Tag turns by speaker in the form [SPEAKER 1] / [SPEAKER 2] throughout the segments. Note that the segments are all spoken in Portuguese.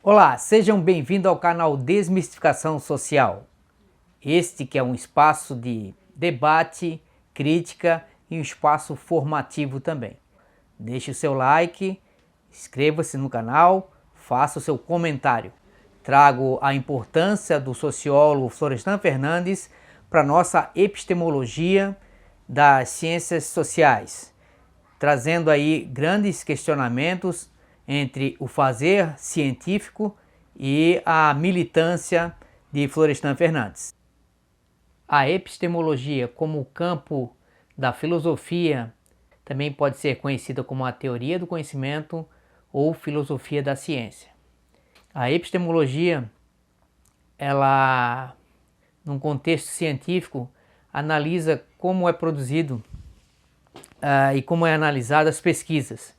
[SPEAKER 1] Olá, sejam bem-vindos ao canal Desmistificação Social. Este que é um espaço de debate, crítica e um espaço formativo também. Deixe o seu like, inscreva-se no canal, faça o seu comentário. Trago a importância do sociólogo Florestan Fernandes para a nossa epistemologia das ciências sociais, trazendo aí grandes questionamentos entre o fazer científico e a militância de Florestan Fernandes. A epistemologia, como o campo da filosofia, também pode ser conhecida como a teoria do conhecimento ou filosofia da ciência. A epistemologia, ela, num contexto científico, analisa como é produzido e como é analisada as pesquisas,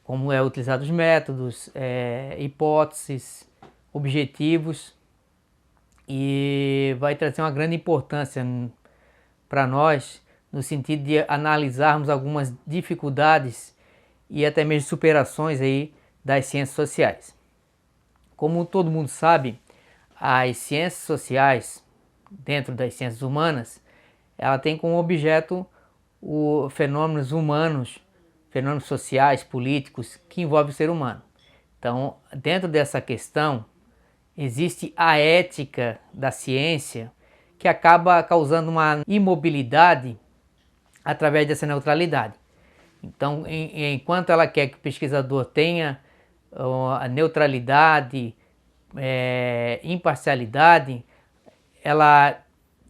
[SPEAKER 1] como é utilizados os métodos, hipóteses, objetivos, e vai trazer uma grande importância para nós no sentido de analisarmos algumas dificuldades e até mesmo superações aí das ciências sociais. Como todo mundo sabe, as ciências sociais, dentro das ciências humanas, ela tem como objeto os fenômenos humanos, fenômenos sociais, políticos, que envolvem o ser humano. Então, dentro dessa questão, existe a ética da ciência, que acaba causando uma imobilidade através dessa neutralidade. Então, enquanto ela quer que o pesquisador tenha a neutralidade, imparcialidade, ela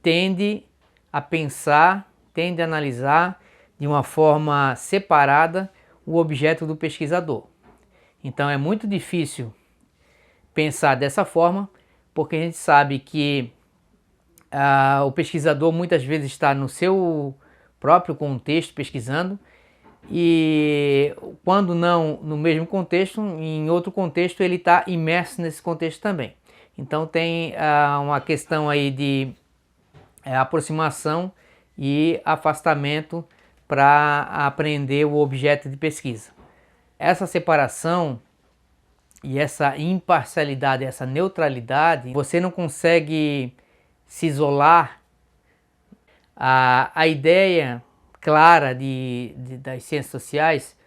[SPEAKER 1] tende a pensar, tende a analisar de uma forma separada o objeto do pesquisador. Então é muito difícil pensar dessa forma, porque a gente sabe que o pesquisador muitas vezes está no seu próprio contexto pesquisando, e quando não no mesmo contexto, em outro contexto ele está imerso nesse contexto também. Então tem uma questão aí de aproximação e afastamento para aprender o objeto de pesquisa. Essa separação e essa imparcialidade, essa neutralidade, você não consegue se isolar. A ideia clara das ciências sociais,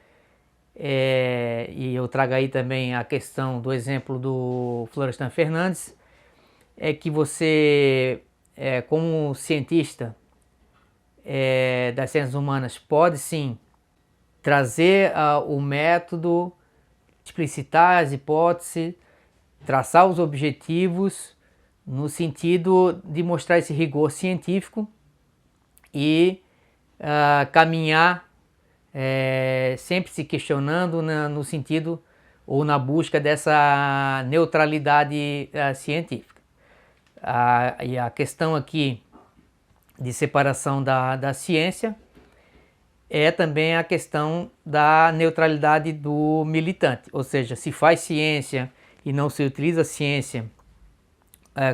[SPEAKER 1] e eu trago aí também a questão do exemplo do Florestan Fernandes, é que você, como cientista das ciências humanas, pode sim trazer o método, explicitar as hipóteses, traçar os objetivos no sentido de mostrar esse rigor científico e caminhar sempre se questionando no sentido ou na busca dessa neutralidade científica. E a questão aqui de separação da ciência é também a questão da neutralidade do militante, ou seja, se faz ciência e não se utiliza a ciência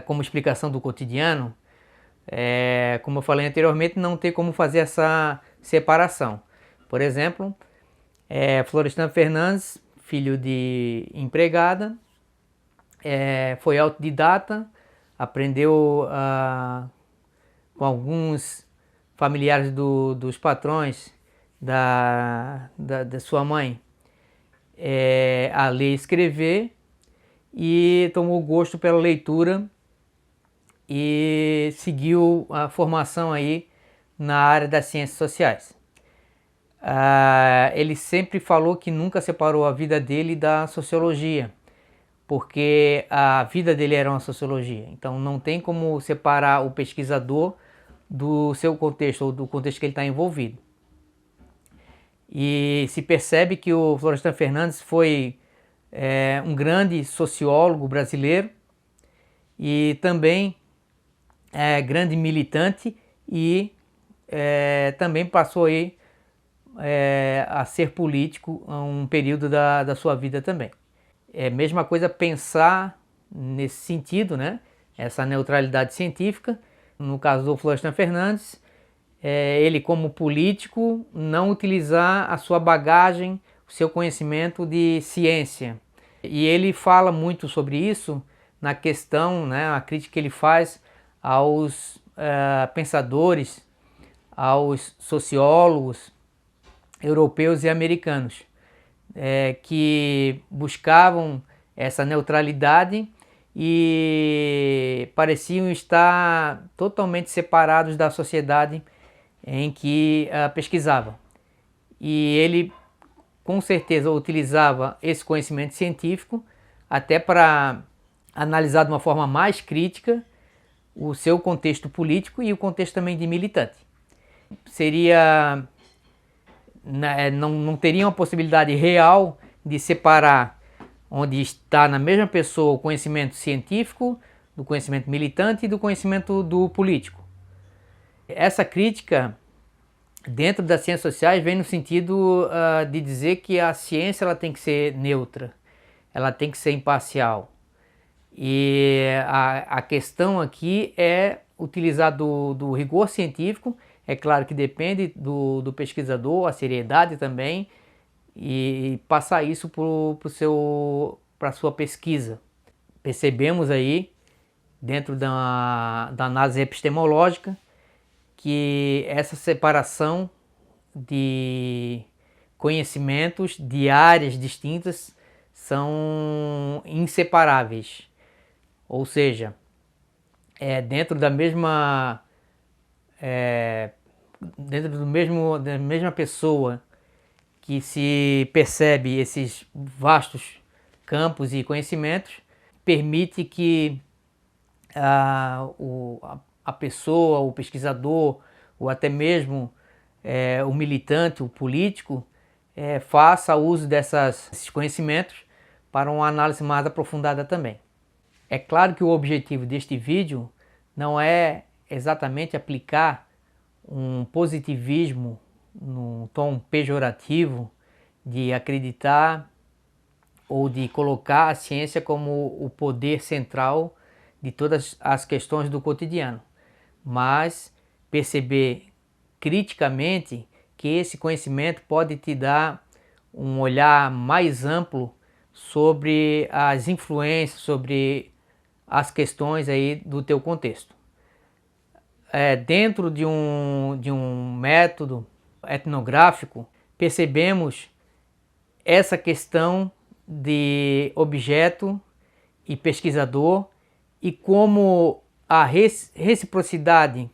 [SPEAKER 1] como explicação do cotidiano, como eu falei anteriormente, não tem como fazer essa separação. Por exemplo, Florestan Fernandes, filho de empregada, foi autodidata, aprendeu com alguns familiares dos patrões da sua mãe a ler e escrever, e tomou gosto pela leitura e seguiu a formação aí na área das ciências sociais. Ele sempre falou que nunca separou a vida dele da sociologia, porque a vida dele era uma sociologia. Então não tem como separar o pesquisador do seu contexto ou do contexto que ele está envolvido. E se percebe que o Florestan Fernandes foi um grande sociólogo brasileiro e também grande militante, e também passou aí a ser político um período da sua vida também. É a mesma coisa pensar nesse sentido, né? Essa neutralidade científica. No caso do Florestan Fernandes, ele como político não utilizar a sua bagagem, o seu conhecimento de ciência, E ele fala muito sobre isso na questão, né, a crítica que ele faz aos pensadores, aos sociólogos europeus e americanos, que buscavam essa neutralidade e pareciam estar totalmente separados da sociedade em que pesquisavam. E ele com certeza utilizava esse conhecimento científico até para analisar de uma forma mais crítica o seu contexto político e o contexto também de militante. Não teria uma possibilidade real de separar onde está na mesma pessoa o conhecimento científico, do conhecimento militante e do conhecimento do político. Essa crítica dentro das ciências sociais vem no sentido de dizer que a ciência ela tem que ser neutra, ela tem que ser imparcial. E a questão aqui é utilizar do rigor científico, é claro que depende do pesquisador, a seriedade também, e passar isso para a sua pesquisa. Percebemos aí, dentro da análise epistemológica, que essa separação de conhecimentos de áreas distintas são inseparáveis. Ou seja, dentro da mesma da mesma pessoa que se percebe esses vastos campos e conhecimentos, permite que a pessoa, o pesquisador, ou até mesmo o militante, o político, faça uso desses conhecimentos para uma análise mais aprofundada também. É claro que o objetivo deste vídeo não é exatamente aplicar um positivismo num tom pejorativo de acreditar ou de colocar a ciência como o poder central de todas as questões do cotidiano, mas perceber criticamente que esse conhecimento pode te dar um olhar mais amplo sobre as influências, sobre as questões aí do teu contexto. Dentro de um método etnográfico, percebemos essa questão de objeto e pesquisador e como a reciprocidade,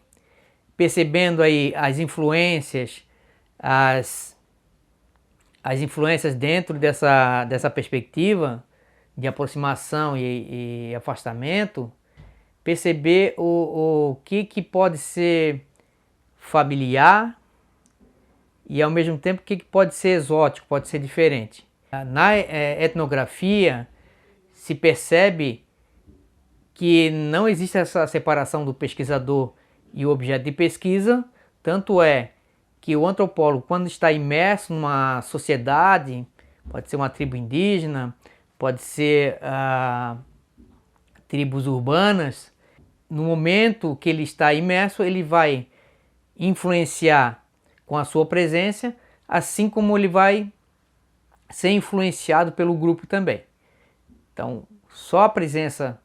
[SPEAKER 1] percebendo aí as influências dentro dessa perspectiva de aproximação e afastamento, perceber o que pode ser familiar e ao mesmo tempo o que pode ser exótico, pode ser diferente. Na etnografia se percebe que não existe essa separação do pesquisador e o objeto de pesquisa, tanto é que o antropólogo, quando está imerso numa sociedade, pode ser uma tribo indígena, pode ser tribos urbanas, no momento que ele está imerso, ele vai influenciar com a sua presença, assim como ele vai ser influenciado pelo grupo também. Então, só a presença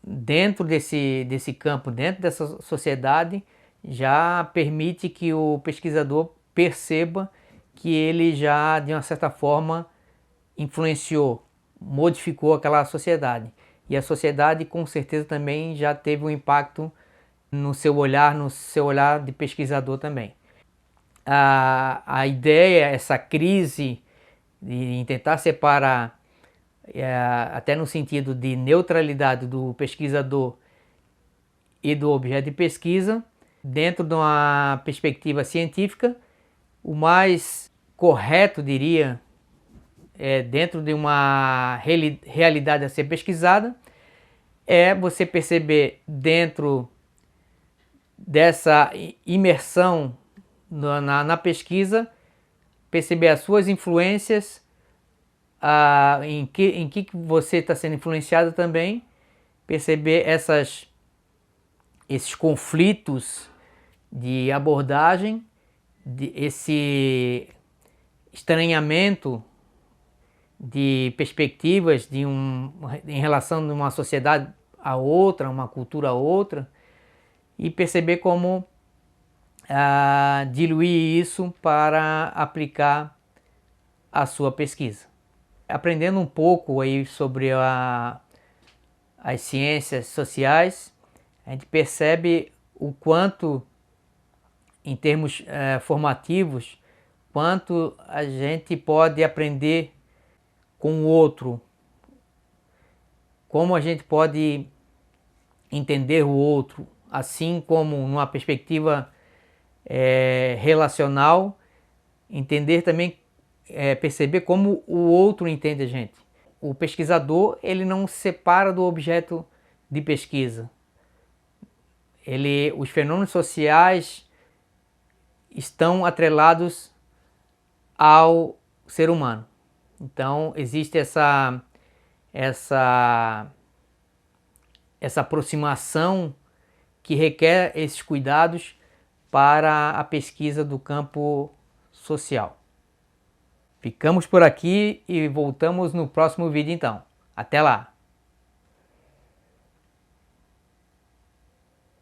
[SPEAKER 1] dentro desse campo, dentro dessa sociedade, já permite que o pesquisador perceba que ele já, de uma certa forma, influenciou, modificou aquela sociedade. E a sociedade, com certeza, também já teve um impacto no seu olhar de pesquisador também. A ideia, essa crise de tentar separar, até no sentido de neutralidade do pesquisador e do objeto de pesquisa, dentro de uma perspectiva científica, o mais correto, diria, dentro de uma realidade a ser pesquisada, é você perceber dentro dessa imersão na pesquisa, perceber as suas influências, em que você está sendo influenciado também, perceber esses conflitos de abordagem, esse estranhamento de perspectivas em relação de uma sociedade a outra, uma cultura a outra, e perceber como diluir isso para aplicar a sua pesquisa. Aprendendo um pouco aí sobre as ciências sociais, a gente percebe o quanto, em termos formativos, quanto a gente pode aprender com o outro, como a gente pode entender o outro, assim como numa perspectiva relacional, entender também, perceber como o outro entende a gente. O pesquisador, ele não se separa do objeto de pesquisa. Os fenômenos sociais estão atrelados ao ser humano. Então existe essa aproximação que requer esses cuidados para a pesquisa do campo social. Ficamos por aqui e voltamos no próximo vídeo então. Até lá!